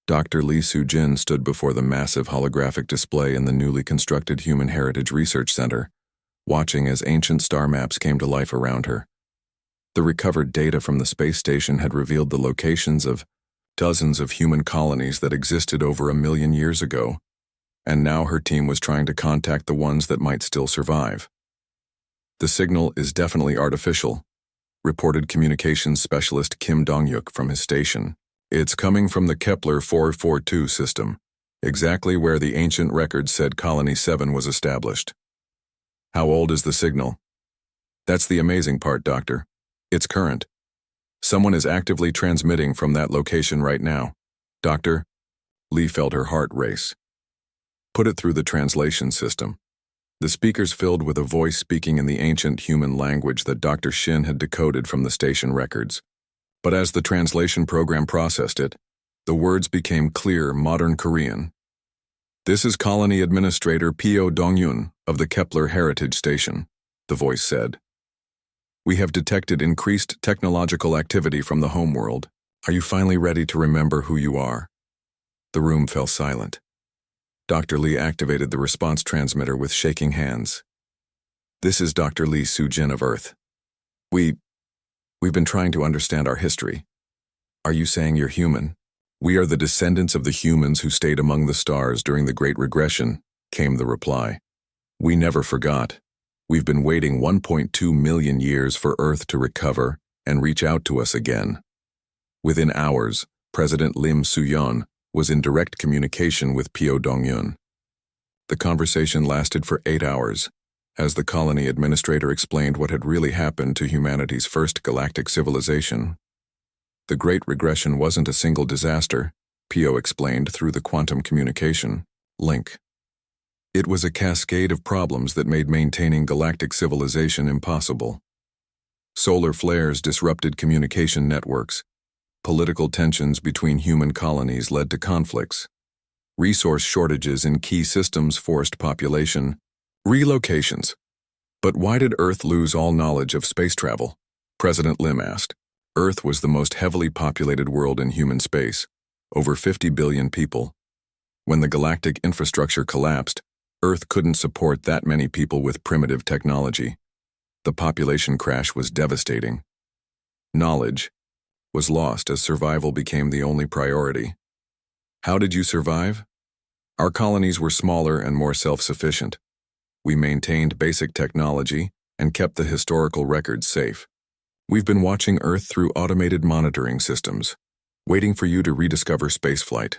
Dr. Lee Soo-jin stood before the massive holographic display in the newly constructed Human Heritage Research Center, watching as ancient star maps came to life around her. The recovered data from the space station had revealed the locations of dozens of human colonies that existed over 1 million years ago, and now her team was trying to contact the ones that might still survive. "The signal is definitely artificial," reported communications specialist Kim Dong-yuk from his station. "It's coming from the Kepler 442 system, exactly where the ancient records said Colony 7 was established." "How old is the signal?" "That's the amazing part, Doctor. It's current. Someone is actively transmitting from that location right now." "Doctor?" Lee felt her heart race. "Put it through the translation system." The speakers filled with a voice speaking in the ancient human language that Dr. Shin had decoded from the station records. But as the translation program processed it, the words became clear modern Korean. "This is Colony Administrator Pyo Dong-yun of the Kepler Heritage Station," the voice said. "We have detected increased technological activity from the homeworld. Are you finally ready to remember who you are?" The room fell silent. Dr. Lee activated the response transmitter with shaking hands. "This is Dr. Lee Soo-jin of Earth. We've been trying to understand our history." "Are you saying you're human?" "We are the descendants of the humans who stayed among the stars during the Great Regression," came the reply. "We never forgot. We've been waiting 1.2 million years for Earth to recover and reach out to us again." Within hours, President Lim Soo-yeon was in direct communication with Pyo Dong-yun. The conversation lasted for 8 hours, as the colony administrator explained what had really happened to humanity's first galactic civilization. The Great Regression wasn't a single disaster, Pyo explained through the quantum communication link. It was a cascade of problems that made maintaining galactic civilization impossible. Solar flares disrupted communication networks. Political tensions between human colonies led to conflicts. Resource shortages in key systems forced population relocations. But why did Earth lose all knowledge of space travel? President Lim asked. Earth was the most heavily populated world in human space, over 50 billion people. When the galactic infrastructure collapsed, Earth couldn't support that many people with primitive technology. The population crash was devastating. Knowledge was lost as survival became the only priority. How did you survive? Our colonies were smaller and more self-sufficient. We maintained basic technology and kept the historical records safe. We've been watching Earth through automated monitoring systems, waiting for you to rediscover spaceflight.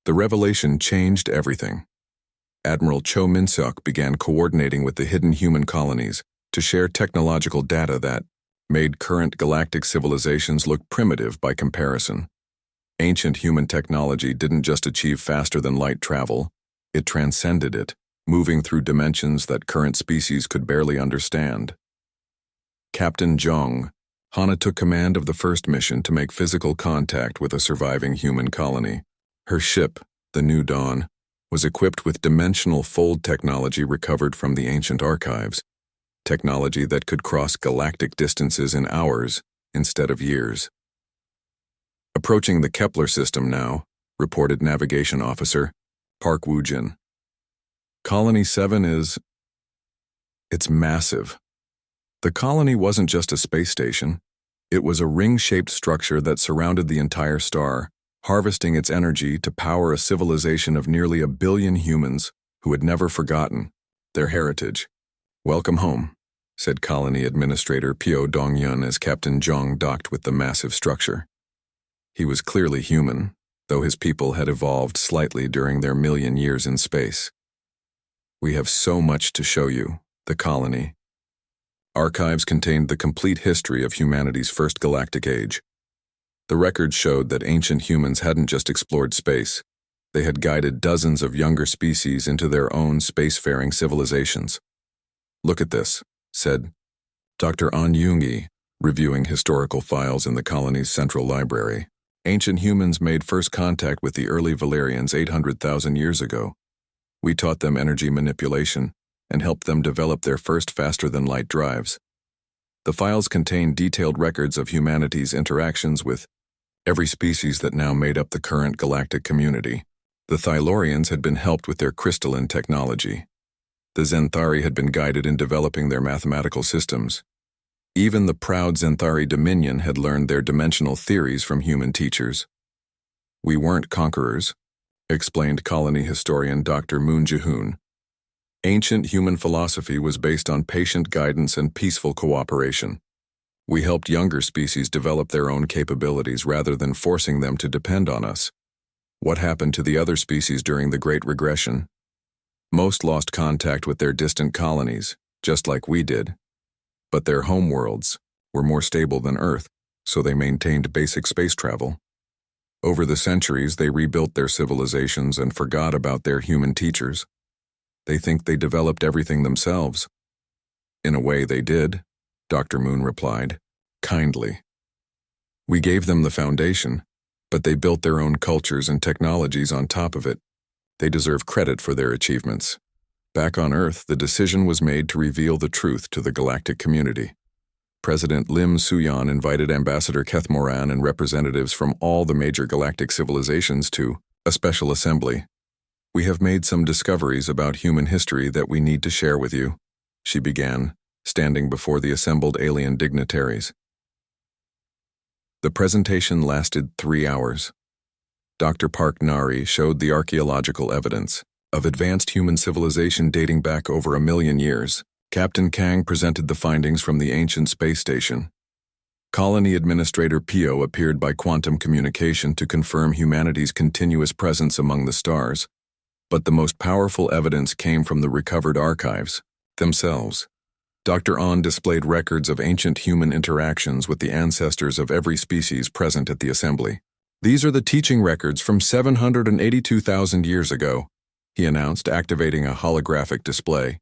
The revelation changed everything. Admiral Cho Min-seok began coordinating with the hidden human colonies to share technological data that made current galactic civilizations look primitive by comparison. Ancient human technology didn't just achieve faster-than-light travel, it transcended it, moving through dimensions that current species could barely understand. Captain Jong, Hana took command of the first mission to make physical contact with a surviving human colony. Her ship, the New Dawn, was equipped with dimensional fold technology recovered from the ancient archives, technology that could cross galactic distances in hours instead of years. "Approaching the Kepler system now," reported Navigation Officer Park Woo-jin. "Colony 7 it's massive." The colony wasn't just a space station. It was a ring-shaped structure that surrounded the entire star, harvesting its energy to power a civilization of nearly 1 billion humans who had never forgotten their heritage. "Welcome home," said Colony Administrator Pyo Dong-yun as Captain Jong docked with the massive structure. He was clearly human, though his people had evolved slightly during their 1,000,000 years in space. "We have so much to show you," the colony. Archives contained the complete history of humanity's first galactic age. The records showed that ancient humans hadn't just explored space. They had guided dozens of younger species into their own spacefaring civilizations. "Look at this," said Dr. An Yoongi, reviewing historical files in the colony's central library. "Ancient humans made first contact with the early Valerians 800,000 years ago. We taught them energy manipulation and helped them develop their first faster-than-light drives. The files contain detailed records of humanity's interactions with every species that now made up the current galactic community. The Thylorians had been helped with their crystalline technology. The Zenthari had been guided in developing their mathematical systems. Even the proud Zenthari Dominion had learned their dimensional theories from human teachers. We weren't conquerors, explained colony historian Dr. Moon Jae-hoon. Ancient human philosophy was based on patient guidance and peaceful cooperation. We helped younger species develop their own capabilities rather than forcing them to depend on us. What happened to the other species during the Great Regression? Most lost contact with their distant colonies, just like we did. But their homeworlds were more stable than Earth, so they maintained basic space travel. Over the centuries, they rebuilt their civilizations and forgot about their human teachers. They think they developed everything themselves. In a way, they did, Dr. Moon replied, kindly. We gave them the foundation, but they built their own cultures and technologies on top of it. They deserve credit for their achievements. Back on Earth, the decision was made to reveal the truth to the galactic community. President Lim Soo-yeon invited Ambassador Keth Moran and representatives from all the major galactic civilizations to a special assembly. We have made some discoveries about human history that we need to share with you, she began, standing before the assembled alien dignitaries. The presentation lasted 3 hours. Dr. Park Nari showed the archaeological evidence of advanced human civilization dating back over 1 million years. Captain Kang presented the findings from the ancient space station. Colony Administrator Pio appeared by quantum communication to confirm humanity's continuous presence among the stars. But the most powerful evidence came from the recovered archives themselves. Dr. An displayed records of ancient human interactions with the ancestors of every species present at the assembly. These are the teaching records from 782,000 years ago, he announced, activating a holographic display.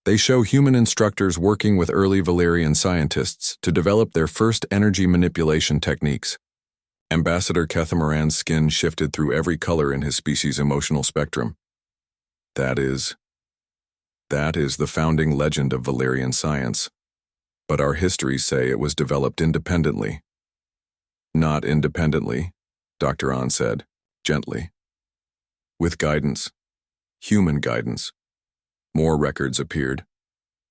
They show human instructors working with early Valerian scientists to develop their first energy manipulation techniques. Ambassador Keth Moran's skin shifted through every color in his species' emotional spectrum. That is the founding legend of Valerian science. But our histories say it was developed independently. Not independently, Dr. An said, gently. With guidance. Human guidance. More records appeared.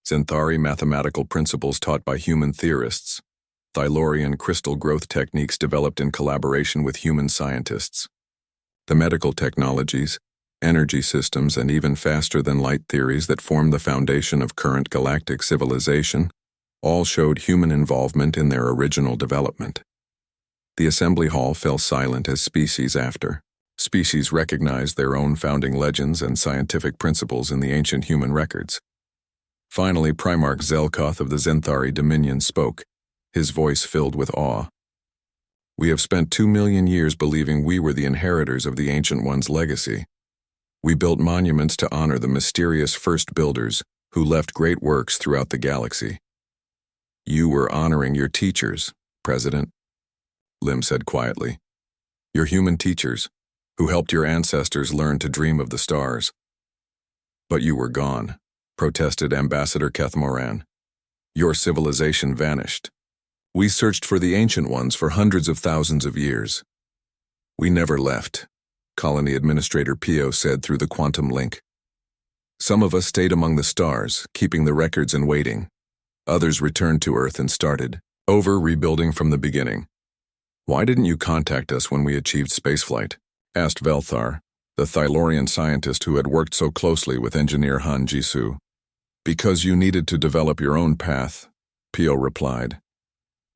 Zenthari mathematical principles taught by human theorists. Thylorian crystal growth techniques developed in collaboration with human scientists. The medical technologies, energy systems, and even faster-than-light theories that form the foundation of current galactic civilization all showed human involvement in their original development. The assembly hall fell silent as species recognized their own founding legends and scientific principles in the ancient human records. Finally, Primarch Zelkoth of the Zenthari Dominion spoke, his voice filled with awe. We have spent 2 million years believing we were the inheritors of the Ancient One's legacy. We built monuments to honor the mysterious first builders who left great works throughout the galaxy. You were honoring your teachers, President, Lim said quietly. Your human teachers, who helped your ancestors learn to dream of the stars. But you were gone, protested Ambassador Keth Moran. Your civilization vanished. We searched for the Ancient Ones for hundreds of thousands of years. We never left, Colony Administrator Pio said through the quantum link. Some of us stayed among the stars, keeping the records and waiting. Others returned to Earth and started over rebuilding from the beginning. Why didn't you contact us when we achieved spaceflight? Asked Velthar, the Thylorian scientist who had worked so closely with engineer Han Jisoo. Because you needed to develop your own path, Pio replied.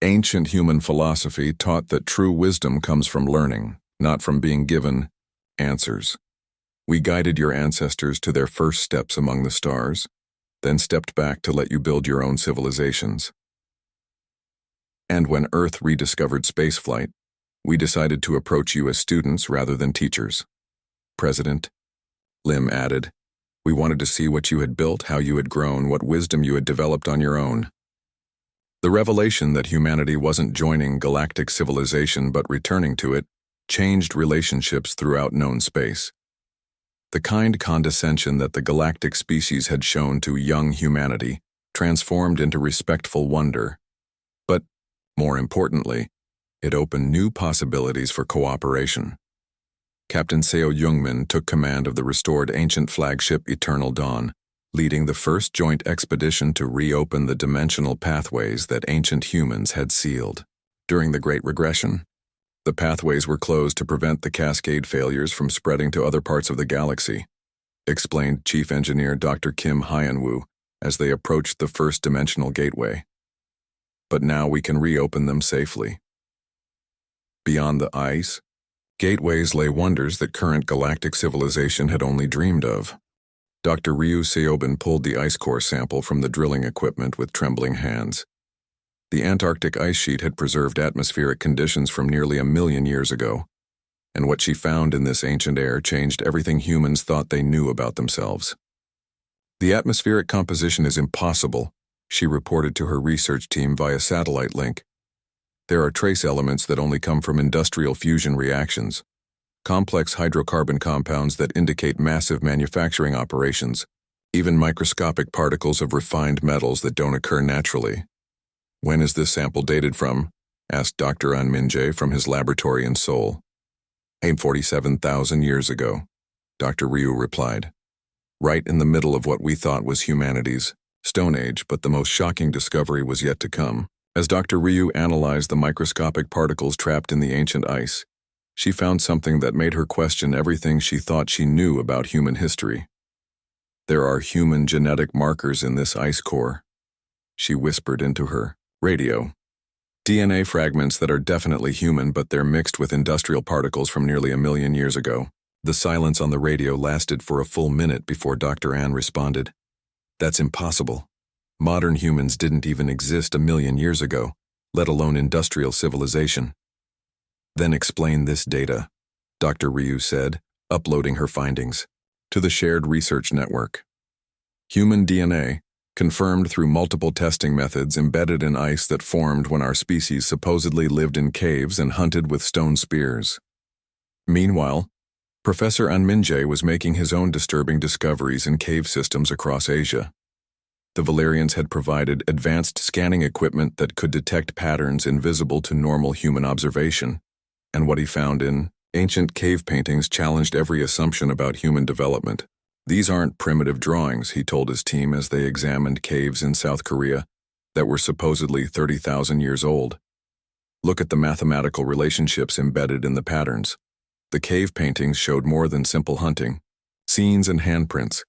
Ancient human philosophy taught that true wisdom comes from learning, not from being given answers. We guided your ancestors to their first steps among the stars, then stepped back to let you build your own civilizations. And when Earth rediscovered spaceflight, we decided to approach you as students rather than teachers. President, Lim added, we wanted to see what you had built, how you had grown, what wisdom you had developed on your own. The revelation that humanity wasn't joining galactic civilization but returning to it changed relationships throughout known space. The kind condescension that the galactic species had shown to young humanity transformed into respectful wonder. But, more importantly, It opened new possibilities for cooperation. Captain Seo Youngmin took command of the restored ancient flagship Eternal Dawn, leading the first joint expedition to reopen the dimensional pathways that ancient humans had sealed. During the Great Regression, the pathways were closed to prevent the cascade failures from spreading to other parts of the galaxy, explained Chief Engineer Dr. Kim Hyun-woo as they approached the first dimensional gateway. But now we can reopen them safely. Beyond the ice, gateways lay wonders that current galactic civilization had only dreamed of. Dr. Ryu Seobin pulled the ice core sample from the drilling equipment with trembling hands. The Antarctic ice sheet had preserved atmospheric conditions from nearly 1 million years ago, and what she found in this ancient air changed everything humans thought they knew about themselves. The atmospheric composition is impossible, she reported to her research team via satellite link. There are trace elements that only come from industrial fusion reactions, complex hydrocarbon compounds that indicate massive manufacturing operations, even microscopic particles of refined metals that don't occur naturally. When is this sample dated from? Asked Dr. An Min-jae from his laboratory in Seoul. 47,000 years ago, Dr. Ryu replied. Right in the middle of what we thought was humanity's Stone Age, but the most shocking discovery was yet to come. As Dr. Ryu analyzed the microscopic particles trapped in the ancient ice, she found something that made her question everything she thought she knew about human history. There are human genetic markers in this ice core, she whispered into her radio. DNA fragments that are definitely human, but they're mixed with industrial particles from nearly 1 million years ago. The silence on the radio lasted for a full minute before Dr. An responded. That's impossible. Modern humans didn't even exist 1 million years ago, let alone industrial civilization. Then explain this data, Dr. Ryu said, uploading her findings to the shared research network. Human DNA, confirmed through multiple testing methods embedded in ice that formed when our species supposedly lived in caves and hunted with stone spears. Meanwhile, Professor An Min-jae was making his own disturbing discoveries in cave systems across Asia. The Valerians had provided advanced scanning equipment that could detect patterns invisible to normal human observation, and what he found in ancient cave paintings challenged every assumption about human development. These aren't primitive drawings, he told his team as they examined caves in South Korea that were supposedly 30,000 years old. Look at the mathematical relationships embedded in the patterns. The cave paintings showed more than simple hunting. Scenes and handprints.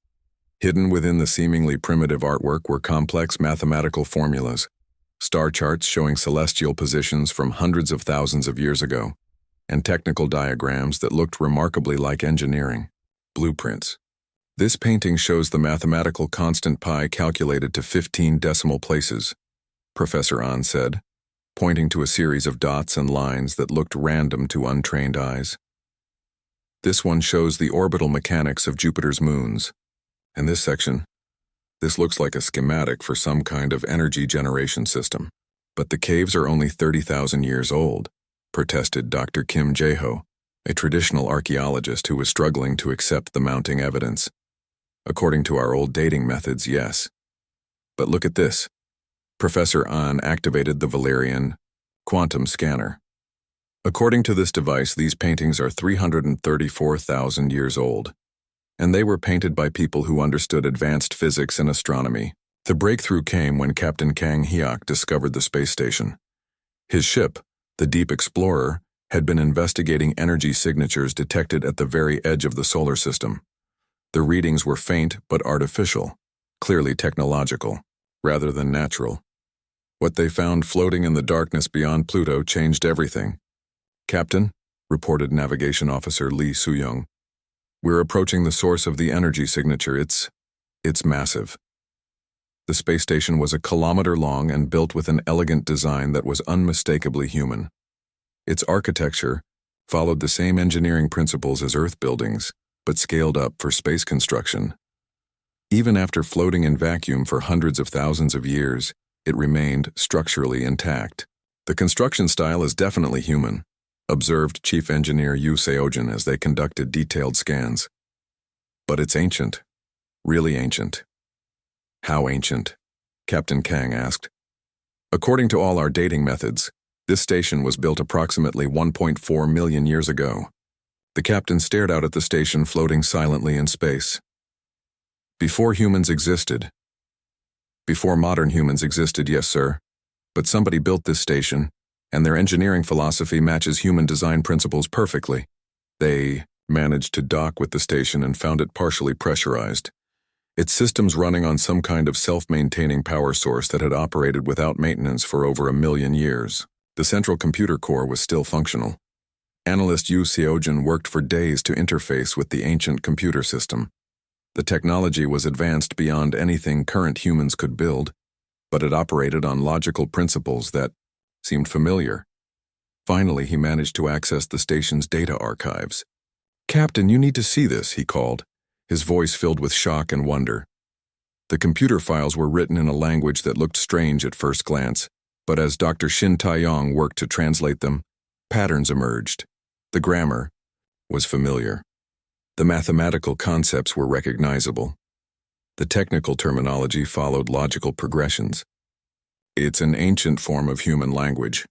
Hidden within the seemingly primitive artwork were complex mathematical formulas, star charts showing celestial positions from hundreds of thousands of years ago, and technical diagrams that looked remarkably like engineering. Blueprints. This painting shows the mathematical constant pi calculated to 15 decimal places, Professor An said, pointing to a series of dots and lines that looked random to untrained eyes. This one shows the orbital mechanics of Jupiter's moons. In this section, this looks like a schematic for some kind of energy generation system. But the caves are only 30,000 years old, protested Dr. Kim Jae-ho, a traditional archaeologist who was struggling to accept the mounting evidence. According to our old dating methods, yes. But look at this. Professor An activated the Valerian quantum scanner. According to this device, these paintings are 334,000 years old, and they were painted by people who understood advanced physics and astronomy. The breakthrough came when Captain Kang Hyok discovered the space station. His ship, the Deep Explorer, had been investigating energy signatures detected at the very edge of the solar system. The readings were faint but artificial, clearly technological, rather than natural. What they found floating in the darkness beyond Pluto changed everything. Captain, reported Navigation Officer Lee Soo-young, we're approaching the source of the energy signature. It's massive. The space station was 1 kilometer long and built with an elegant design that was unmistakably human. Its architecture followed the same engineering principles as Earth buildings, but scaled up for space construction. Even after floating in vacuum for hundreds of thousands of years, it remained structurally intact. The construction style is definitely human, observed Chief Engineer Yu Seojin as they conducted detailed scans. But it's ancient. Really ancient. How ancient? Captain Kang asked. According to all our dating methods, This station was built approximately 1.4 million years ago. The captain stared out at the station floating silently in space. Before humans existed. Before modern humans existed, yes, sir. But somebody built this station, and their engineering philosophy matches human design principles perfectly. They managed to dock with the station and found it partially pressurized. Its systems running on some kind of self-maintaining power source that had operated without maintenance for over 1 million years. The central computer core was still functional. Analyst Yu Seojin worked for days to interface with the ancient computer system. The technology was advanced beyond anything current humans could build, but it operated on logical principles that seemed familiar. Finally, he managed to access the station's data archives. "Captain, you need to see this," he called, his voice filled with shock and wonder. The computer files were written in a language that looked strange at first glance, but as Dr. Shin Taeyong worked to translate them, patterns emerged. The grammar was familiar. The mathematical concepts were recognizable. The technical terminology followed logical progressions. "It's an ancient form of human language,"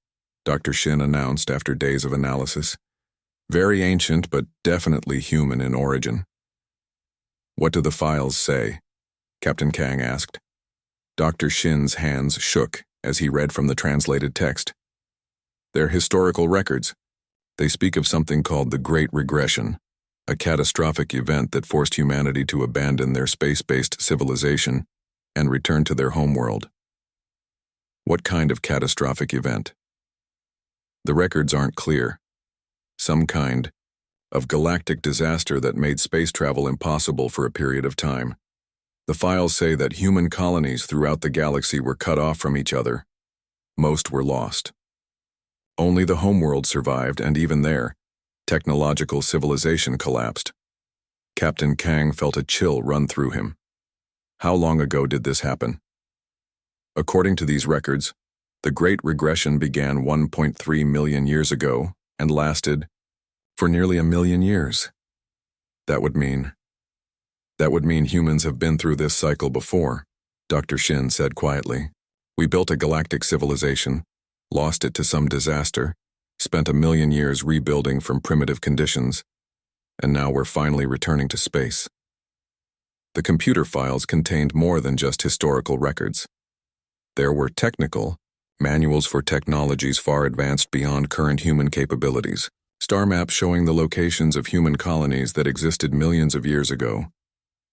Dr. Shin announced after days of analysis. "Very ancient, but definitely human in origin." "What do the files say?" Captain Kang asked. Dr. Shin's hands shook as he read from the translated text. "They're historical records. They speak of something called the Great Regression, a catastrophic event that forced humanity to abandon their space-based civilization and return to their homeworld." "What kind of catastrophic event?" "The records aren't clear. Some kind of galactic disaster that made space travel impossible for a period of time. The files say that human colonies throughout the galaxy were cut off from each other. Most were lost. Only the homeworld survived, and even there, technological civilization collapsed." Captain Kang felt a chill run through him. How long ago did this happen? According to these records, the Great Regression began 1.3 million years ago and lasted for nearly 1 million years. That would mean humans have been through this cycle before, Dr. Shin said quietly. "We built a galactic civilization, lost it to some disaster, spent 1 million years rebuilding from primitive conditions, and now we're finally returning to space." The computer files contained more than just historical records. There were technical manuals for technologies far advanced beyond current human capabilities, star maps showing the locations of human colonies that existed millions of years ago,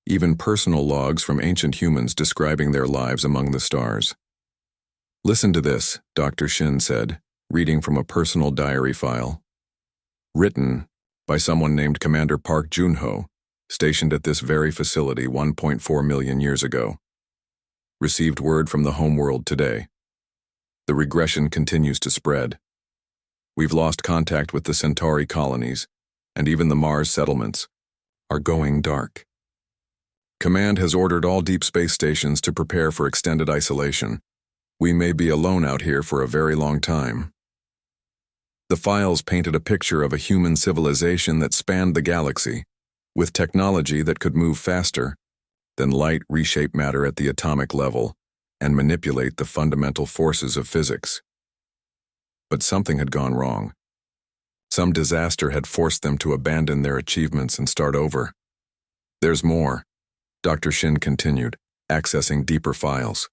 even personal logs from ancient humans describing their lives among the stars. "Listen to this," Dr. Shin said, reading from a personal diary file. "Written by someone named Commander Park Junho, stationed at this very facility 1.4 million years ago. Received word from the homeworld today. The regression continues to spread. We've lost contact with the Centauri colonies, and even the Mars settlements are going dark. Command has ordered all deep space stations to prepare for extended isolation. We may be alone out here for a very long time." The files painted a picture of a human civilization that spanned the galaxy, with technology that could move faster than light, reshape matter at the atomic level, and manipulate the fundamental forces of physics. But something had gone wrong. Some disaster had forced them to abandon their achievements and start over. "There's more," Dr. Shin continued, accessing deeper files.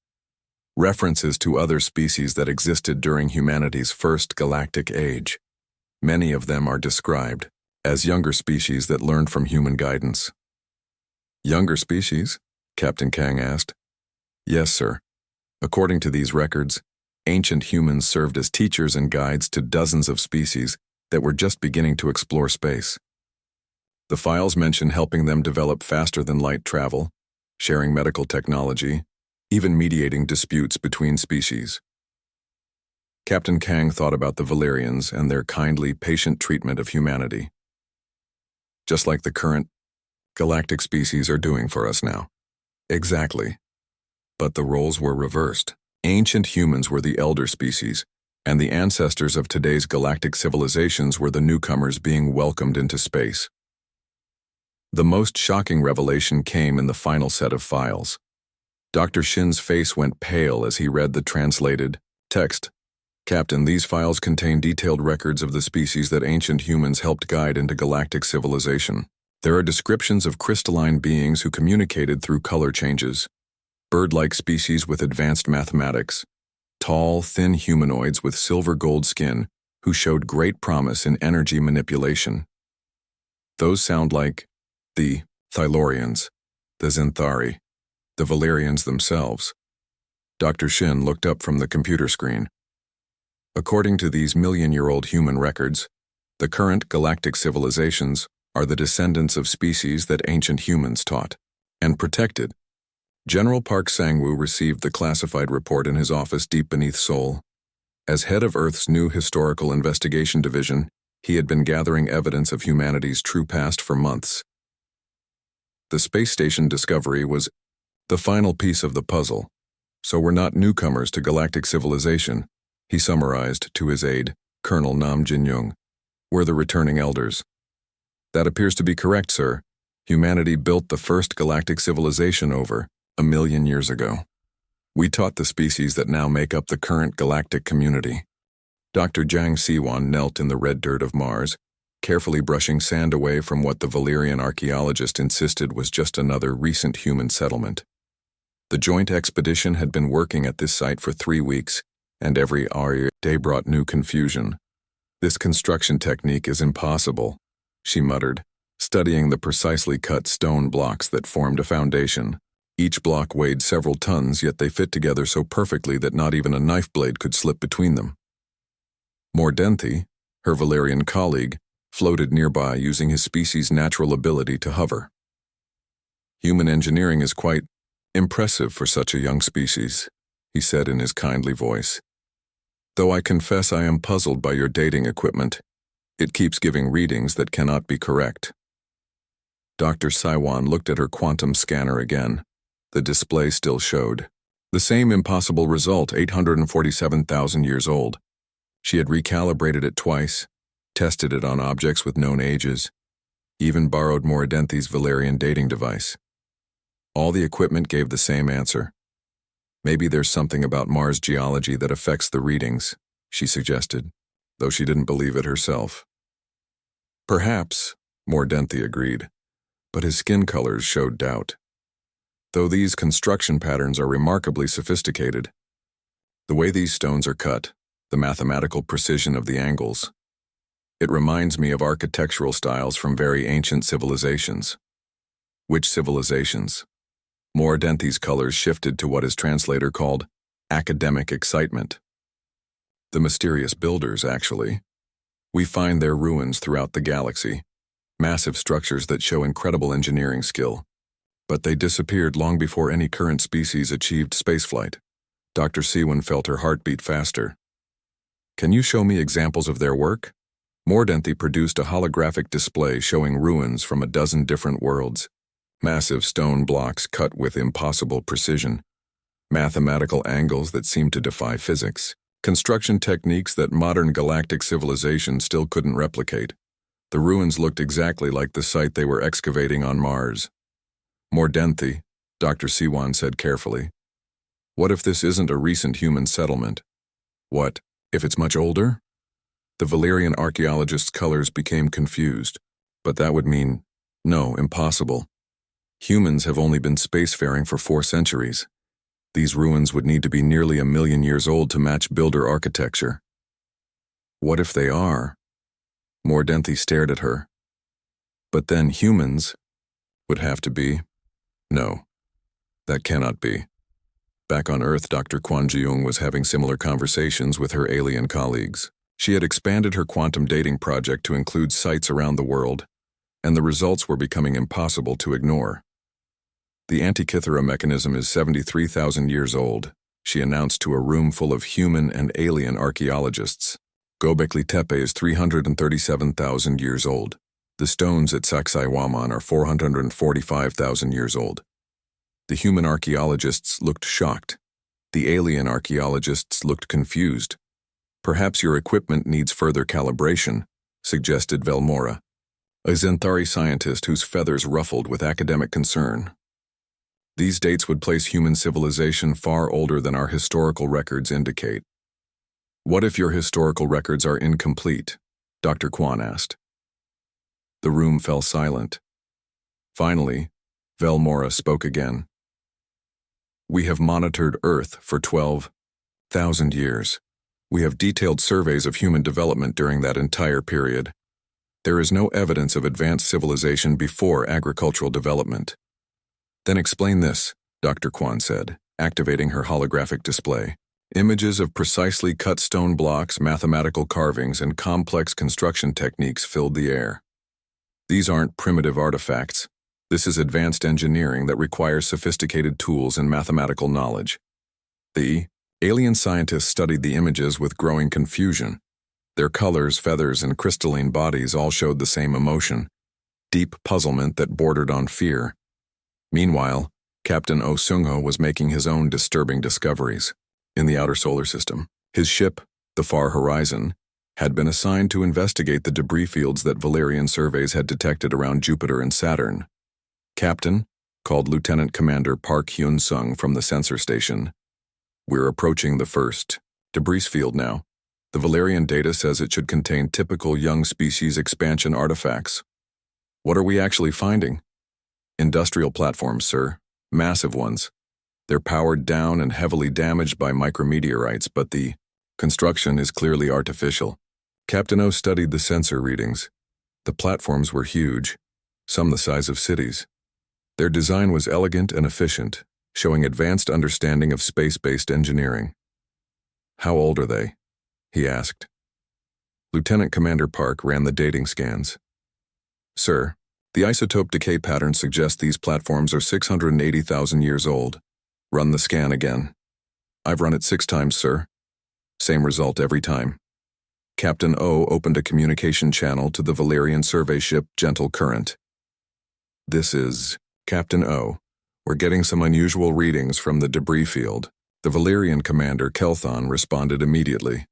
"References to other species that existed during humanity's first galactic age. Many of them are described as younger species that learned from human guidance." "Younger species?" Captain Kang asked. "Yes, sir. According to these records, ancient humans served as teachers and guides to dozens of species that were just beginning to explore space. The files mention helping them develop faster-than-light travel, sharing medical technology, even mediating disputes between species." Captain Kang thought about the Valerians and their kindly, patient treatment of humanity. Just like the current galactic species are doing for us now. Exactly. But the roles were reversed. Ancient humans were the elder species, and the ancestors of today's galactic civilizations were the newcomers being welcomed into space. The most shocking revelation came in the final set of files. Dr. Shin's face went pale as he read the translated text. Captain, these files contain detailed records of the species that ancient humans helped guide into galactic civilization. There are descriptions of crystalline beings who communicated through color changes, bird-like species with advanced mathematics, tall, thin humanoids with silver-gold skin who showed great promise in energy manipulation. Those sound like the Thylorians, the Zenthari, the Valerians themselves. Dr. Shin looked up from the computer screen. According to these million-year-old human records, the current galactic civilizations are the descendants of species that ancient humans taught and protected. General Park Sang-woo received the classified report in his office deep beneath Seoul. As head of Earth's new Historical Investigation Division, he had been gathering evidence of humanity's true past for months. The space station discovery was the final piece of the puzzle, so we're not newcomers to galactic civilization, he summarized to his aide, Colonel Nam Jin-young. We're the returning elders. That appears to be correct, sir. Humanity built the first galactic civilization over 1 million years ago. We taught the species that now make up the current galactic community. Dr. Jang Si-won knelt in the red dirt of Mars, carefully brushing sand away from what the Valerian archaeologist insisted was just another recent human settlement. The joint expedition had been working at this site for 3 weeks, and every day brought new confusion. This construction technique is impossible, she muttered, studying the precisely cut stone blocks that formed a foundation. Each block weighed several tons, yet they fit together so perfectly that not even a knife blade could slip between them. Mordenthi, her Valerian colleague, floated nearby using his species' natural ability to hover. Human engineering is quite impressive for such a young species, he said in his kindly voice. Though I confess I am puzzled by your dating equipment. It keeps giving readings that cannot be correct. Dr. Saiwan looked at her quantum scanner again. The display still showed the same impossible result, 847,000 years old. She had recalibrated it twice, tested it on objects with known ages, even borrowed Moridenthi's Valerian dating device. All the equipment gave the same answer. Maybe there's something about Mars geology that affects the readings, she suggested, though she didn't believe it herself. Perhaps, Mordenthi agreed, but his skin colors showed doubt. Though these construction patterns are remarkably sophisticated, the way these stones are cut, the mathematical precision of the angles, it reminds me of architectural styles from very ancient civilizations. Which civilizations? Moridenthi's colors shifted to what his translator called academic excitement. The mysterious builders, actually. We find their ruins throughout the galaxy, massive structures that show incredible engineering skill. But they disappeared long before any current species achieved spaceflight. Dr. Siwon felt her heart beat faster. Can you show me examples of their work? Mordenthi produced a holographic display showing ruins from a dozen different worlds. Massive stone blocks cut with impossible precision. Mathematical angles that seemed to defy physics. Construction techniques that modern galactic civilization still couldn't replicate. The ruins looked exactly like the site they were excavating on Mars. Mordenthi, Dr. Siwan said carefully. What if this isn't a recent human settlement? What if it's much older? The Valerian archaeologist's colors became confused, but that would mean, no, impossible. Humans have only been spacefaring for 4 centuries. These ruins would need to be nearly 1 million years old to match builder architecture. What if they are? Mordenthi stared at her. But then humans would have to be. No, that cannot be. Back on Earth, Dr. Kwon Ji-young was having similar conversations with her alien colleagues. She had expanded her quantum dating project to include sites around the world, and the results were becoming impossible to ignore. The Antikythera mechanism is 73,000 years old, she announced to a room full of human and alien archaeologists. Göbekli Tepe is 337,000 years old. The stones at Sacsayhuaman are 445,000 years old. The human archaeologists looked shocked. The alien archaeologists looked confused. Perhaps your equipment needs further calibration, suggested Velmora, a Zenthari scientist whose feathers ruffled with academic concern. These dates would place human civilization far older than our historical records indicate. What if your historical records are incomplete? Dr. Kwan asked. The room fell silent. Finally, Velmora spoke again. We have monitored Earth for 12,000 years. We have detailed surveys of human development during that entire period. There is no evidence of advanced civilization before agricultural development. Then explain this, Dr. Kwan said, activating her holographic display. Images of precisely cut stone blocks, mathematical carvings, and complex construction techniques filled the air. These aren't primitive artifacts. This is advanced engineering that requires sophisticated tools and mathematical knowledge. The alien scientists studied the images with growing confusion. Their colors, feathers, and crystalline bodies all showed the same emotion, deep puzzlement that bordered on fear. Meanwhile, Captain Oh Seung-ho was making his own disturbing discoveries. In the outer solar system, his ship, the Far Horizon, had been assigned to investigate the debris fields that Valerian surveys had detected around Jupiter and Saturn. Captain, called Lieutenant Commander Park Hyun-sung from the sensor station. We're approaching the first debris field now. The Valerian data says it should contain typical young species expansion artifacts. What are we actually finding? Industrial platforms, sir. Massive ones. They're powered down and heavily damaged by micrometeorites, but the construction is clearly artificial. Captain O studied the sensor readings. The platforms were huge, some the size of cities. Their design was elegant and efficient, showing advanced understanding of space-based engineering. How old are they? He asked. Lieutenant Commander Park ran the dating scans. Sir, the isotope decay pattern suggests these platforms are 680,000 years old. Run the scan again. I've run it 6 times, sir. Same result every time. Captain O opened a communication channel to the Valerian survey ship Gentle Current. This is Captain O. We're getting some unusual readings from the debris field. The Valerian commander, Kelthon, responded immediately.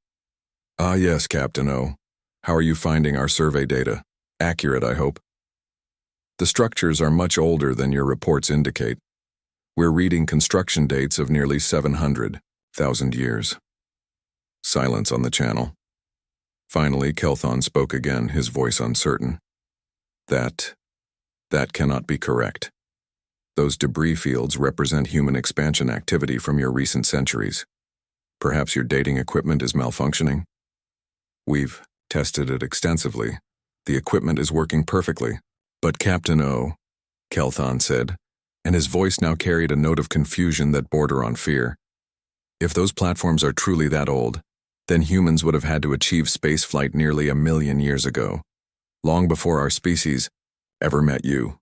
Ah yes, Captain O. How are you finding our survey data? Accurate, I hope. The structures are much older than your reports indicate. We're reading construction dates of nearly 700,000 years. Silence on the channel. Finally, Kelthon spoke again, his voice uncertain. That cannot be correct. Those debris fields represent human expansion activity from your recent centuries. Perhaps your dating equipment is malfunctioning? We've tested it extensively. The equipment is working perfectly. But Captain O, Kelthon said, and his voice now carried a note of confusion that bordered on fear. If those platforms are truly that old, then humans would have had to achieve spaceflight nearly 1 million years ago, long before our species ever met you.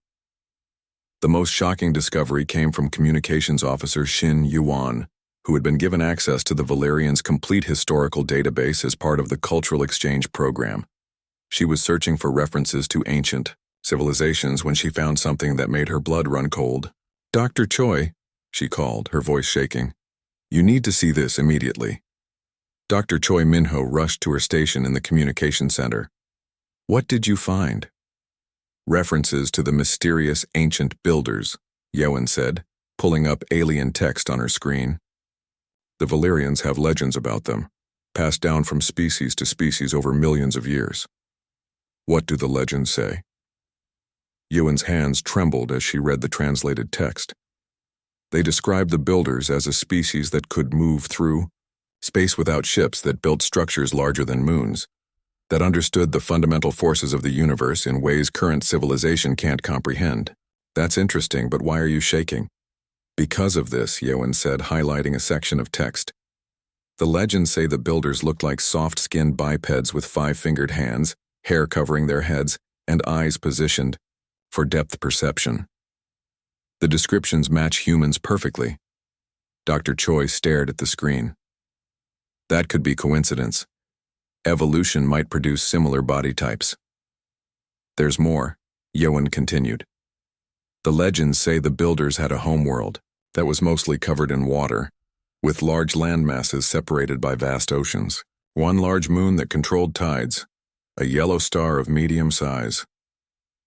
The most shocking discovery came from communications officer Shin Yuan, who had been given access to the Valerians' complete historical database as part of the Cultural Exchange Program. She was searching for references to ancient civilizations when she found something that made her blood run cold. Dr. Choi, she called, her voice shaking. You need to see this immediately. Dr. Choi Minho rushed to her station in the communication center. What did you find? References to the mysterious ancient builders, Yewen said, pulling up alien text on her screen. The Valerians have legends about them, passed down from species to species over millions of years. What do the legends say? Ewan's hands trembled as she read the translated text. They described the builders as a species that could move through space without ships, that built structures larger than moons, that understood the fundamental forces of the universe in ways current civilization can't comprehend. That's interesting, but why are you shaking? Because of this, Yewen said, highlighting a section of text. The legends say the builders looked like soft-skinned bipeds with 5-fingered hands, hair covering their heads, and eyes positioned for depth perception. The descriptions match humans perfectly. Dr. Choi stared at the screen. That could be coincidence. Evolution might produce similar body types. There's more, Yewen continued. The legends say the builders had a homeworld that was mostly covered in water, with large land masses separated by vast oceans. One large moon that controlled tides, a yellow star of medium size.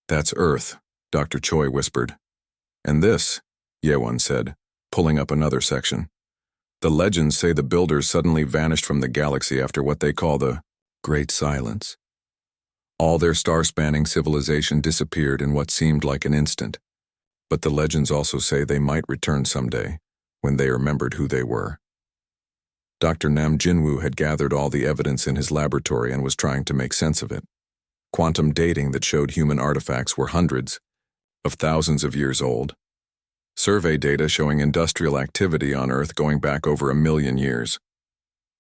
That's Earth, Dr. Choi whispered. And this, Yewen said, pulling up another section. The legends say the builders suddenly vanished from the galaxy after what they call the Great Silence. All their star-spanning civilization disappeared in what seemed like an instant. But the legends also say they might return someday, when they remembered who they were. Dr. Nam Jinwoo had gathered all the evidence in his laboratory and was trying to make sense of it. Quantum dating that showed human artifacts were hundreds of thousands of years old. Survey data showing industrial activity on Earth going back over 1 million years.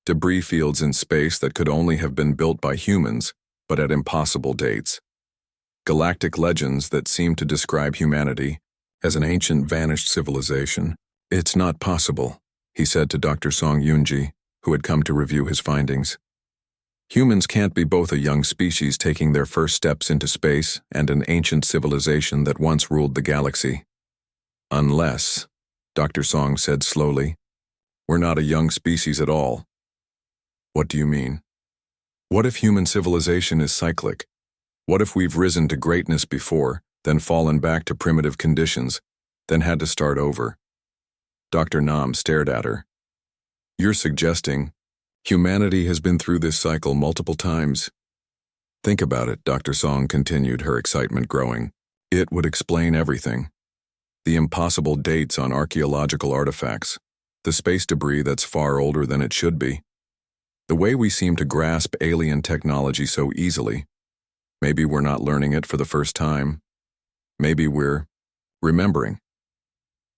Debris fields in space that could only have been built by humans, but at impossible dates. Galactic legends that seem to describe humanity as an ancient vanished civilization. It's not possible, he said to Dr. Song Yoonji, who had come to review his findings. Humans can't be both a young species taking their first steps into space and an ancient civilization that once ruled the galaxy. Unless, Dr. Song said slowly, we're not a young species at all. What do you mean? What if human civilization is cyclic? What if we've risen to greatness before, then fallen back to primitive conditions, then had to start over? Dr. Nam stared at her. You're suggesting humanity has been through this cycle multiple times? Think about it, Dr. Song continued, her excitement growing. It would explain everything. The impossible dates on archaeological artifacts, the space debris that's far older than it should be, the way we seem to grasp alien technology so easily. Maybe we're not learning it for the first time. Maybe we're remembering.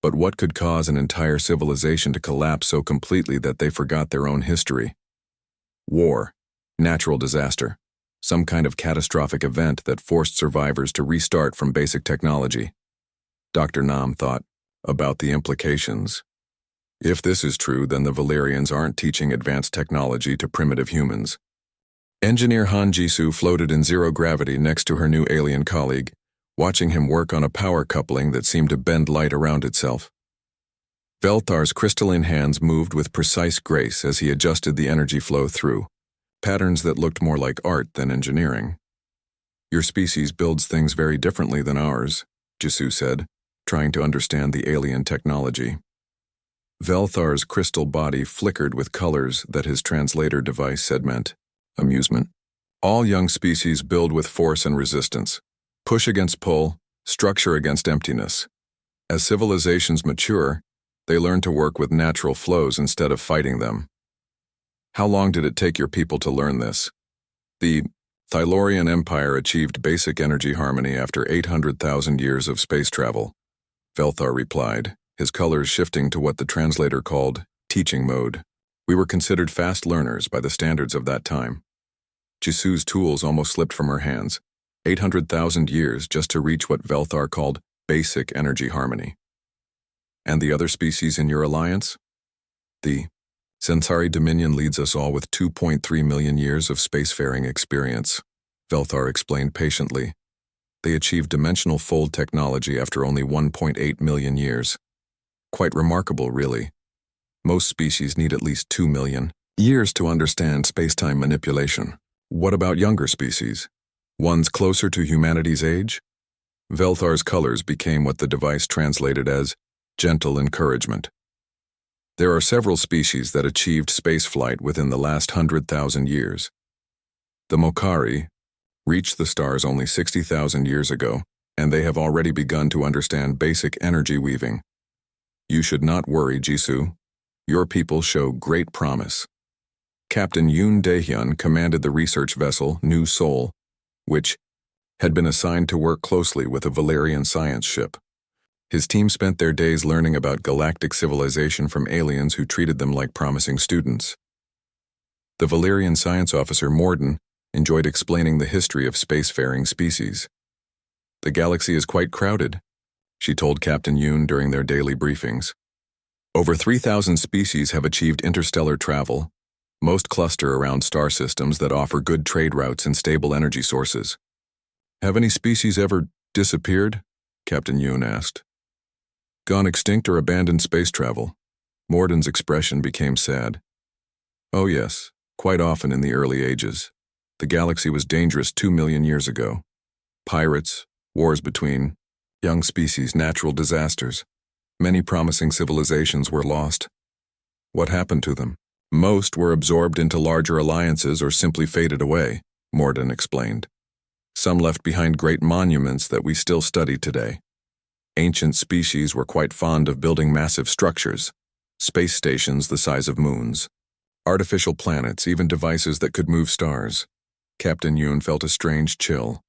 But what could cause an entire civilization to collapse so completely that they forgot their own history? War, natural disaster, some kind of catastrophic event that forced survivors to restart from basic technology. Dr. Nam thought about the implications. If this is true, then the Valerians aren't teaching advanced technology to primitive humans. Engineer Han Jisoo floated in zero gravity next to her new alien colleague, watching him work on a power coupling that seemed to bend light around itself. Velthar's crystalline hands moved with precise grace as he adjusted the energy flow through, patterns that looked more like art than engineering. Your species builds things very differently than ours, Jisoo said, trying to understand the alien technology. Velthar's crystal body flickered with colors that his translator device said meant amusement. All young species build with force and resistance, push against pull, structure against emptiness. As civilizations mature, they learn to work with natural flows instead of fighting them. How long did it take your people to learn this? The Thylorian Empire achieved basic energy harmony after 800,000 years of space travel, Velthar replied, his colors shifting to what the translator called teaching mode. We were considered fast learners by the standards of that time. Jisoo's tools almost slipped from her hands. 800,000 years just to reach what Velthar called basic energy harmony. And the other species in your alliance? The Centauri Dominion leads us all with 2.3 million years of spacefaring experience, Velthar explained patiently. They achieved dimensional fold technology after only 1.8 million years. Quite remarkable, really. Most species need at least 2 million years to understand space-time manipulation. What about younger species? Ones closer to humanity's age? Velthar's colors became what the device translated as gentle encouragement. There are several species that achieved spaceflight within the last 100,000 years. The Mokari reached the stars only 60,000 years ago, and they have already begun to understand basic energy weaving. You should not worry, Jisoo. Your people show great promise. Captain Yoon Daehyun commanded the research vessel New Seoul, which had been assigned to work closely with a Valerian science ship. His team spent their days learning about galactic civilization from aliens who treated them like promising students. The Valerian science officer Morden enjoyed explaining the history of spacefaring species. The galaxy is quite crowded, she told Captain Yoon during their daily briefings. Over 3,000 species have achieved interstellar travel, most cluster around star systems that offer good trade routes and stable energy sources. Have any species ever disappeared? Captain Yoon asked. Gone extinct or abandoned space travel? Morden's expression became sad. Oh yes, quite often in the early ages. The galaxy was dangerous 2 million years ago. Pirates, wars between young species, natural disasters. Many promising civilizations were lost. What happened to them? Most were absorbed into larger alliances or simply faded away, Morden explained. Some left behind great monuments that we still study today. Ancient species were quite fond of building massive structures, space stations the size of moons, artificial planets, even devices that could move stars. Captain Yoon felt a strange chill.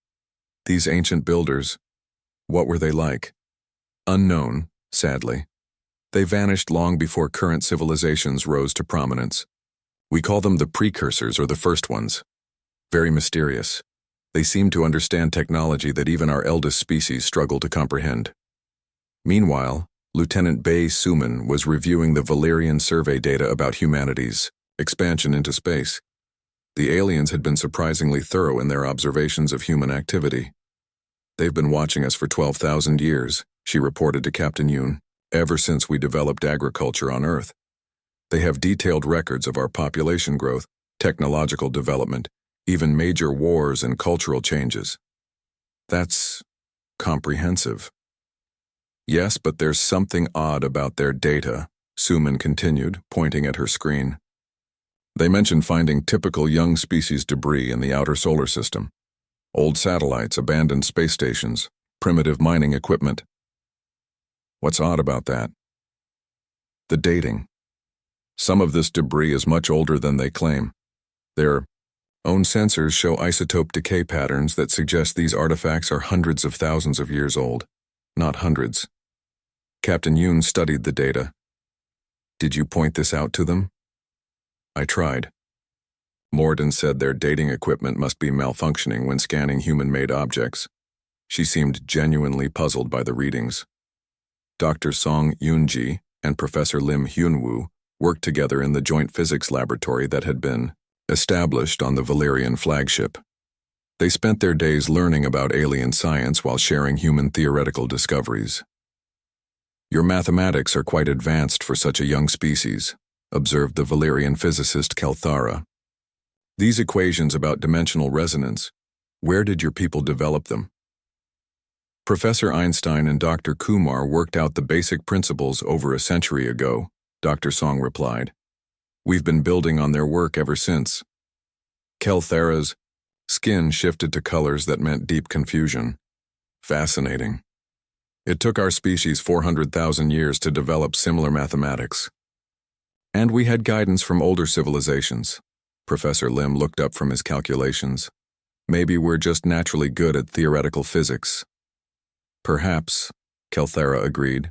These ancient builders, what were they like? Unknown, sadly. They vanished long before current civilizations rose to prominence. We call them the precursors or the first ones. Very mysterious. They seem to understand technology that even our eldest species struggle to comprehend. Meanwhile, Lieutenant Bae Suman was reviewing the Valerian survey data about humanity's expansion into space. The aliens had been surprisingly thorough in their observations of human activity. They've been watching us for 12,000 years, she reported to Captain Yoon, ever since we developed agriculture on Earth. They have detailed records of our population growth, technological development, even major wars and cultural changes. That's comprehensive. Yes, but there's something odd about their data, Suman continued, pointing at her screen. They mentioned finding typical young species debris in the outer solar system. Old satellites, abandoned space stations, primitive mining equipment. What's odd about that? The dating. Some of this debris is much older than they claim. Their own sensors show isotope decay patterns that suggest these artifacts are hundreds of thousands of years old, not hundreds. Captain Yoon studied the data. Did you point this out to them? I tried. Morden said their dating equipment must be malfunctioning when scanning human-made objects. She seemed genuinely puzzled by the readings. Dr. Song Yoonji and Professor Lim Hyunwoo worked together in the joint physics laboratory that had been established on the Valerian flagship. They spent their days learning about alien science while sharing human theoretical discoveries. Your mathematics are quite advanced for such a young species, observed the Valerian physicist Kelthara. These equations about dimensional resonance, where did your people develop them? Professor Einstein and Dr. Kumar worked out the basic principles over a century ago, Dr. Song replied. We've been building on their work ever since. Kelthara's skin shifted to colors that meant deep confusion. Fascinating. It took our species 400,000 years to develop similar mathematics. And we had guidance from older civilizations. Professor Lim looked up from his calculations. Maybe we're just naturally good at theoretical physics. Perhaps, Kelthara agreed,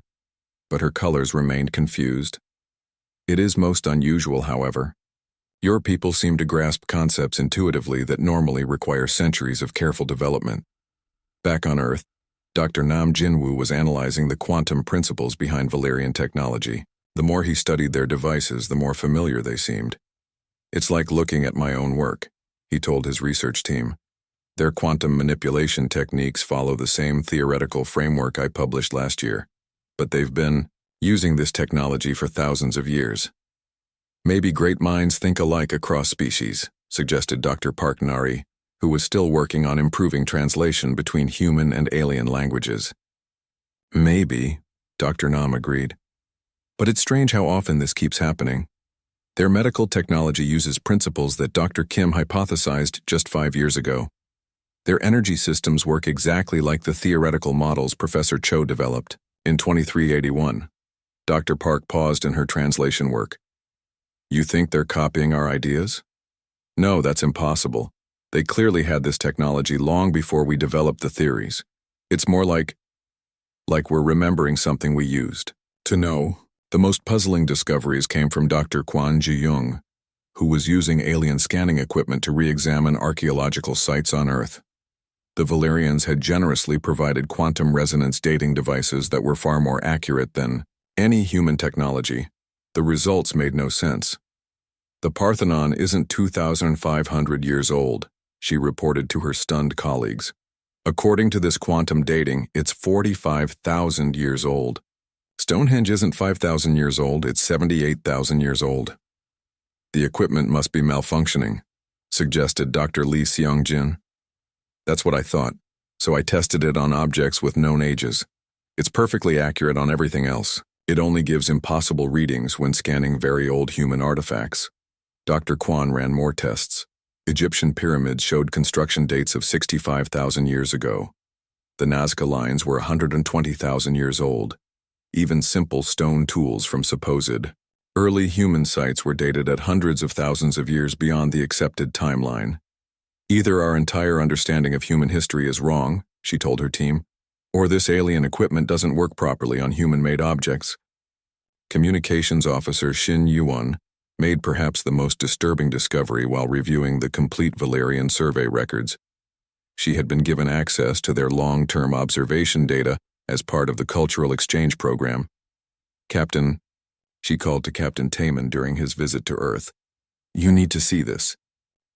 but her colors remained confused. It is most unusual, however. Your people seem to grasp concepts intuitively that normally require centuries of careful development. Back on Earth, Dr. Nam Jinwoo was analyzing the quantum principles behind Valerian technology. The more he studied their devices, the more familiar they seemed. It's like looking at my own work, he told his research team. Their quantum manipulation techniques follow the same theoretical framework I published last year, but they've been using this technology for thousands of years. Maybe great minds think alike across species, suggested Dr. Park Nari, who was still working on improving translation between human and alien languages. Maybe, Dr. Nam agreed. But it's strange how often this keeps happening. Their medical technology uses principles that Dr. Kim hypothesized just 5 years ago. Their energy systems work exactly like the theoretical models Professor Cho developed in 2381. Dr. Park paused in her translation work. You think they're copying our ideas? No, that's impossible. They clearly had this technology long before we developed the theories. It's more like we're remembering something we used. To know, the most puzzling discoveries came from Dr. Kwon Ji-young, who was using alien scanning equipment to re-examine archaeological sites on Earth. The Valerians had generously provided quantum resonance dating devices that were far more accurate than any human technology. The results made no sense. The Parthenon isn't 2,500 years old, she reported to her stunned colleagues. According to this quantum dating, it's 45,000 years old. Stonehenge isn't 5,000 years old, it's 78,000 years old. The equipment must be malfunctioning, suggested Dr. Lee Seong-jin. That's what I thought, so I tested it on objects with known ages. It's perfectly accurate on everything else, It only gives impossible readings when scanning very old human artifacts. Dr. Kwan ran more tests. Egyptian pyramids showed construction dates of 65,000 years ago. The Nazca lines were 120,000 years old. Even simple stone tools from supposed early human sites were dated at hundreds of thousands of years beyond the accepted timeline. Either our entire understanding of human history is wrong, she told her team, or this alien equipment doesn't work properly on human-made objects. Communications officer Shin Yuan made perhaps the most disturbing discovery while reviewing the complete Valerian survey records. She had been given access to their long-term observation data as part of the cultural exchange program. Captain, she called to Captain Taman during his visit to Earth. You need to see this.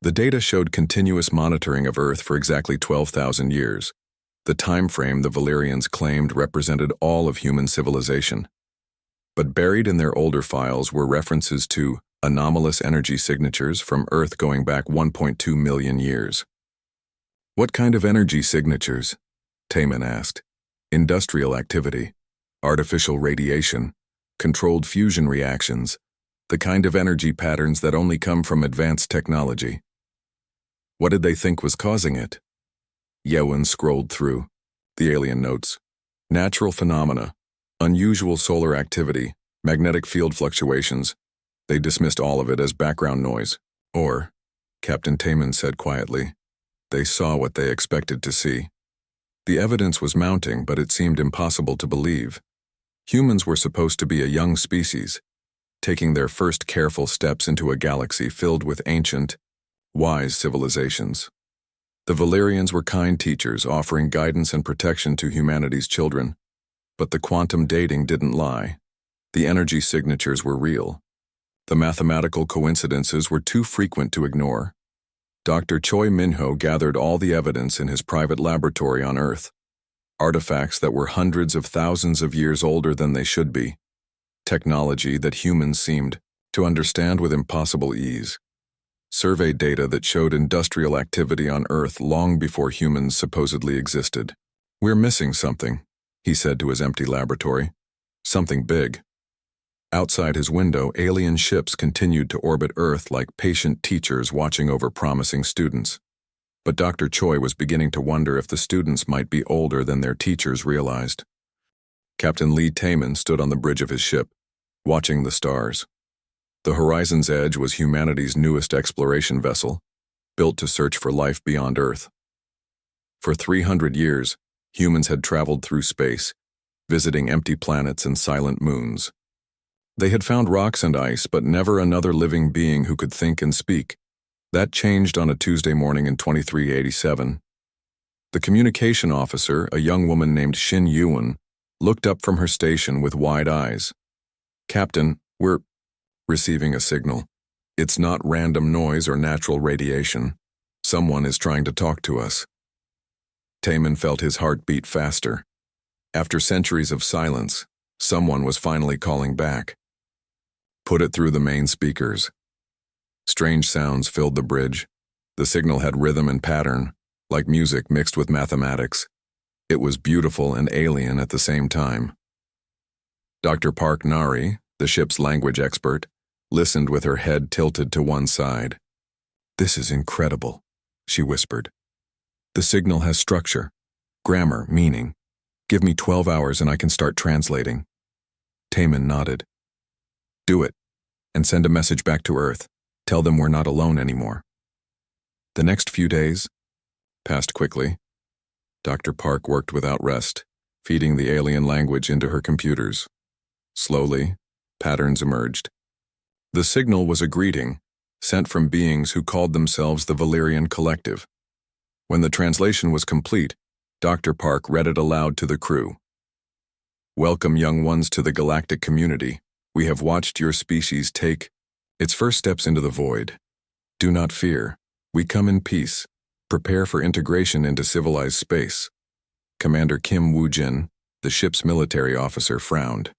The data showed continuous monitoring of Earth for exactly 12,000 years. The time frame the Valerians claimed represented all of human civilization. But buried in their older files were references to anomalous energy signatures from Earth going back 1.2 million years. What kind of energy signatures? Taman asked. Industrial activity, artificial radiation, controlled fusion reactions, the kind of energy patterns that only come from advanced technology. What did they think was causing it? Yewen scrolled through the alien notes. Natural phenomena, unusual solar activity, magnetic field fluctuations. They dismissed all of it as background noise. Or, Captain Taman said quietly, they saw what they expected to see. The evidence was mounting, but it seemed impossible to believe. Humans were supposed to be a young species, taking their first careful steps into a galaxy filled with ancient, wise civilizations. The Valerians were kind teachers offering guidance and protection to humanity's children. But the quantum dating didn't lie. The energy signatures were real. The mathematical coincidences were too frequent to ignore. Dr. Choi Minho gathered all the evidence in his private laboratory on Earth. Artifacts that were hundreds of thousands of years older than they should be. Technology that humans seemed to understand with impossible ease. Survey data that showed industrial activity on Earth long before humans supposedly existed. We're missing something, he said to his empty laboratory. Something big. Outside his window, alien ships continued to orbit Earth like patient teachers watching over promising students. But Dr. Choi was beginning to wonder if the students might be older than their teachers realized. Captain Lee Taman stood on the bridge of his ship, watching the stars. The Horizon's Edge was humanity's newest exploration vessel, built to search for life beyond Earth. For 300 years, humans had traveled through space, visiting empty planets and silent moons. They had found rocks and ice, but never another living being who could think and speak. That changed on a Tuesday morning in 2387. The communication officer, a young woman named Shin Yuan, looked up from her station with wide eyes. Captain, we're receiving a signal. It's not random noise or natural radiation. Someone is trying to talk to us. Taman felt his heart beat faster. After centuries of silence, someone was finally calling back. Put it through the main speakers. Strange sounds filled the bridge. The signal had rhythm and pattern, like music mixed with mathematics. It was beautiful and alien at the same time. Dr. Park Nari, the ship's language expert, listened with her head tilted to one side. This is incredible, she whispered. The signal has structure, grammar, meaning. Give me 12 hours and I can start translating. Taman nodded. Do it, and send a message back to Earth. Tell them we're not alone anymore. The next few days passed quickly. Dr. Park worked without rest, feeding the alien language into her computers. Slowly, patterns emerged. The signal was a greeting, sent from beings who called themselves the Valerian Collective. When the translation was complete, Dr. Park read it aloud to the crew. Welcome, young ones, to the galactic community. We have watched your species take its first steps into the void. Do not fear. We come in peace. Prepare for integration into civilized space. Commander Kim Woo-jin, the ship's military officer, frowned.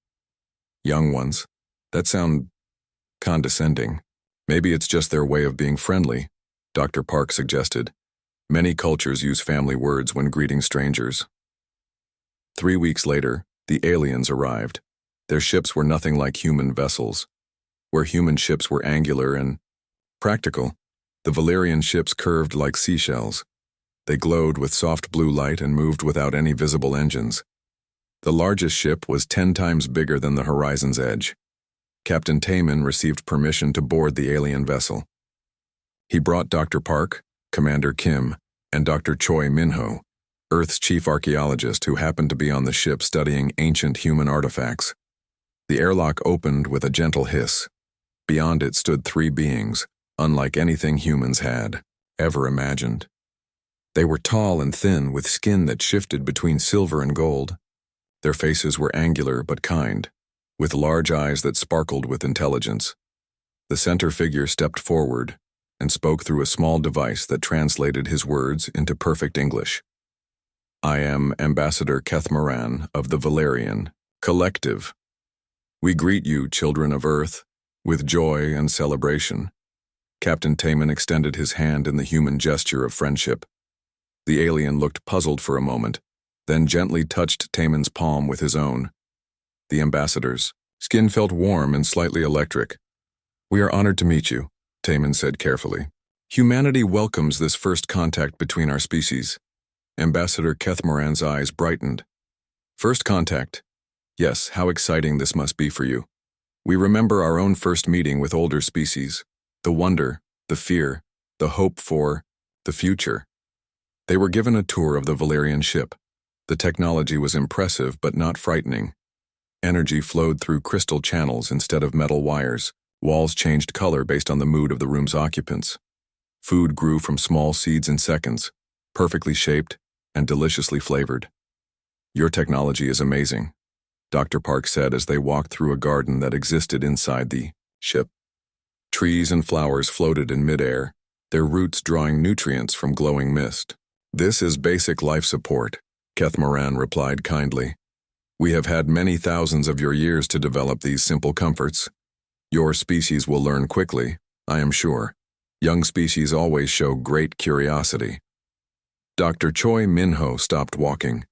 Young ones. That sound condescending. Maybe it's just their way of being friendly, Dr. Park suggested. Many cultures use family words when greeting strangers. 3 weeks later, the aliens arrived. Their ships were nothing like human vessels. Where human ships were angular and practical, the Valerian ships curved like seashells. They glowed with soft blue light and moved without any visible engines. The largest ship was 10 times bigger than the horizon's edge. Captain Taman received permission to board the alien vessel. He brought Dr. Park, Commander Kim, and Dr. Choi Minho, Earth's chief archaeologist who happened to be on the ship studying ancient human artifacts. The airlock opened with a gentle hiss. Beyond it stood 3 beings, unlike anything humans had ever imagined. They were tall and thin, with skin that shifted between silver and gold. Their faces were angular but kind, with large eyes that sparkled with intelligence. The center figure stepped forward and spoke through a small device that translated his words into perfect English. "I am Ambassador Keth Moran of the Valerian Collective. We greet you, children of Earth, with joy and celebration." Captain Taman extended his hand in the human gesture of friendship. The alien looked puzzled for a moment, then gently touched Taman's palm with his own. The ambassador's skin felt warm and slightly electric. "We are honored to meet you," Taman said carefully. "Humanity welcomes this first contact between our species." Ambassador Keth Moran's eyes brightened. "First contact? Yes, how exciting this must be for you. We remember our own first meeting with older species, the wonder, the fear, the hope for the future." They were given a tour of the Valerian ship. The technology was impressive but not frightening. Energy flowed through crystal channels instead of metal wires. Walls changed color based on the mood of the room's occupants. Food grew from small seeds in seconds, perfectly shaped and deliciously flavored. "Your technology is amazing," Dr. Park said as they walked through a garden that existed inside the ship. Trees and flowers floated in midair, their roots drawing nutrients from glowing mist. "This is basic life support," Keth Moran replied kindly. "We have had many thousands of your years to develop these simple comforts. Your species will learn quickly, I am sure. Young species always show great curiosity." Dr. Choi Minho stopped walking.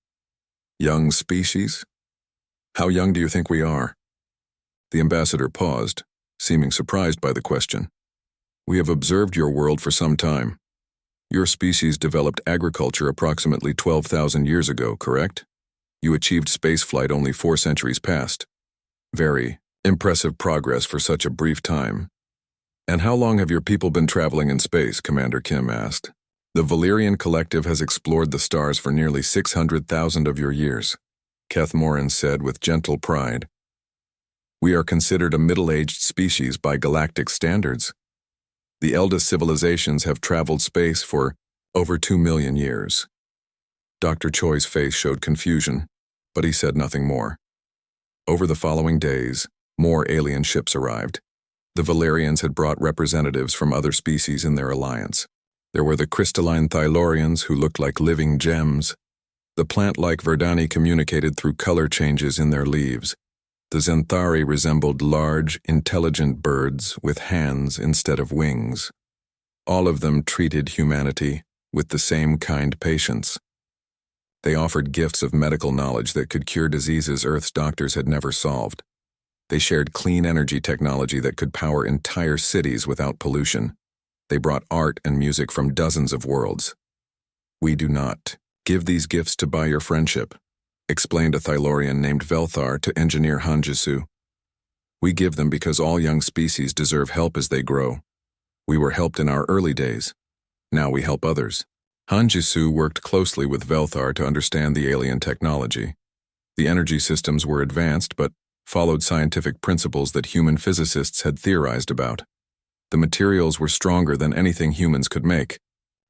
"Young species? How young do you think we are?" The ambassador paused, seeming surprised by the question. "We have observed your world for some time. Your species developed agriculture approximately 12,000 years ago, correct? You achieved spaceflight only 4 centuries past. Very impressive progress for such a brief time." "And how long have your people been traveling in space?" Commander Kim asked. "The Valerian Collective has explored the stars for nearly 600,000 of your years," Keth Moran said with gentle pride. "We are considered a middle-aged species by galactic standards. The eldest civilizations have traveled space for over 2 million years." Dr. Choi's face showed confusion, but he said nothing more. Over the following days, more alien ships arrived. The Valerians had brought representatives from other species in their alliance. There were the crystalline Thylorians who looked like living gems. The plant-like Verdani communicated through color changes in their leaves. The Zenthari resembled large, intelligent birds with hands instead of wings. All of them treated humanity with the same kind patience. They offered gifts of medical knowledge that could cure diseases Earth's doctors had never solved. They shared clean energy technology that could power entire cities without pollution. They brought art and music from dozens of worlds. "We do not give these gifts to buy your friendship," explained a Thylorian named Velthar to engineer Hanjisu. "We give them because all young species deserve help as they grow. We were helped in our early days. Now we help others." Hanjisu worked closely with Velthar to understand the alien technology. The energy systems were advanced but followed scientific principles that human physicists had theorized about. The materials were stronger than anything humans could make,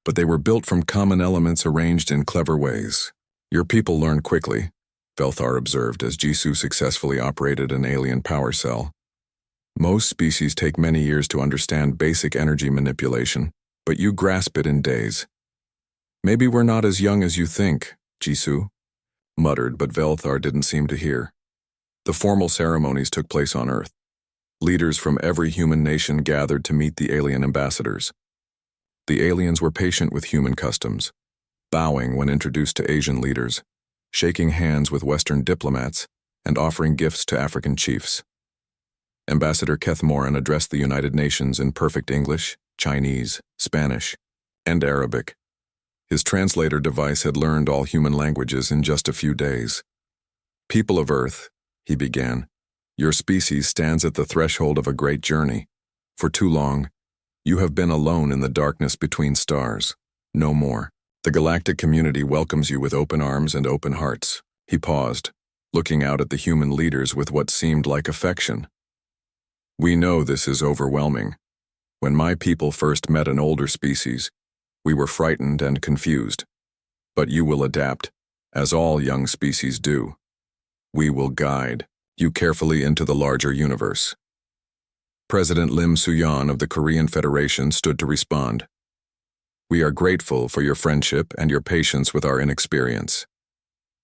but they were built from common elements arranged in clever ways. "Your people learn quickly," Velthar observed as Jisoo successfully operated an alien power cell. "Most species take many years to understand basic energy manipulation, but you grasp it in days." "Maybe we're not as young as you think," Jisoo muttered, but Velthar didn't seem to hear. The formal ceremonies took place on Earth. Leaders from every human nation gathered to meet the alien ambassadors. The aliens were patient with human customs, bowing when introduced to Asian leaders, shaking hands with Western diplomats, and offering gifts to African chiefs. Ambassador Kethmoran addressed the United Nations in perfect English, Chinese, Spanish, and Arabic. His translator device had learned all human languages in just a few days. "People of Earth," he began, "your species stands at the threshold of a great journey. For too long, you have been alone in the darkness between stars. No more. The galactic community welcomes you with open arms and open hearts." He paused, looking out at the human leaders with what seemed like affection. "We know this is overwhelming. When my people first met an older species, we were frightened and confused. But you will adapt, as all young species do. We will guide you carefully into the larger universe." President Lim Suyan of the Korean Federation stood to respond. "We are grateful for your friendship and your patience with our inexperience.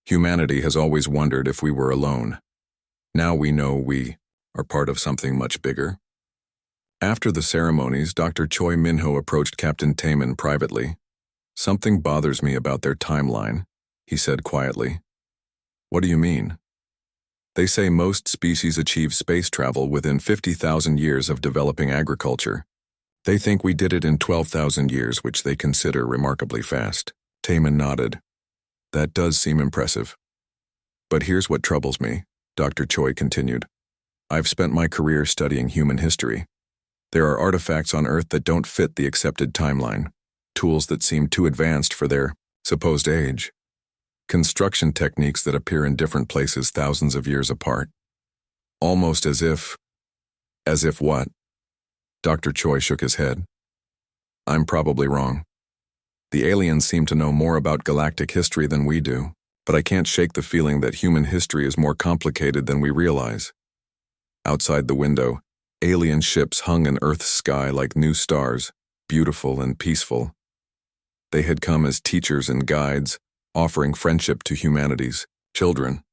Humanity has always wondered if we were alone. Now we know we are part of something much bigger." After the ceremonies, Dr. Choi Minho approached Captain Taemin privately. "Something bothers me about their timeline," he said quietly. "What do you mean?" "They say most species achieve space travel within 50,000 years of developing agriculture. They think we did it in 12,000 years, which they consider remarkably fast." Taemin nodded. "That does seem impressive. But here's what troubles me," Dr. Choi continued. "I've spent my career studying human history. There are artifacts on Earth that don't fit the accepted timeline, tools that seem too advanced for their supposed age, construction techniques that appear in different places thousands of years apart. Almost as if what?" Dr. Choi shook his head. "I'm probably wrong. The aliens seem to know more about galactic history than we do, but I can't shake the feeling that human history is more complicated than we realize." Outside the window, alien ships hung in Earth's sky like new stars, beautiful and peaceful. They had come as teachers and guides, offering friendship to humanity's children.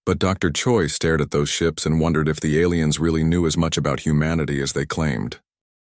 But Dr. Choi stared at those ships and wondered if the aliens really knew as much about humanity as they claimed.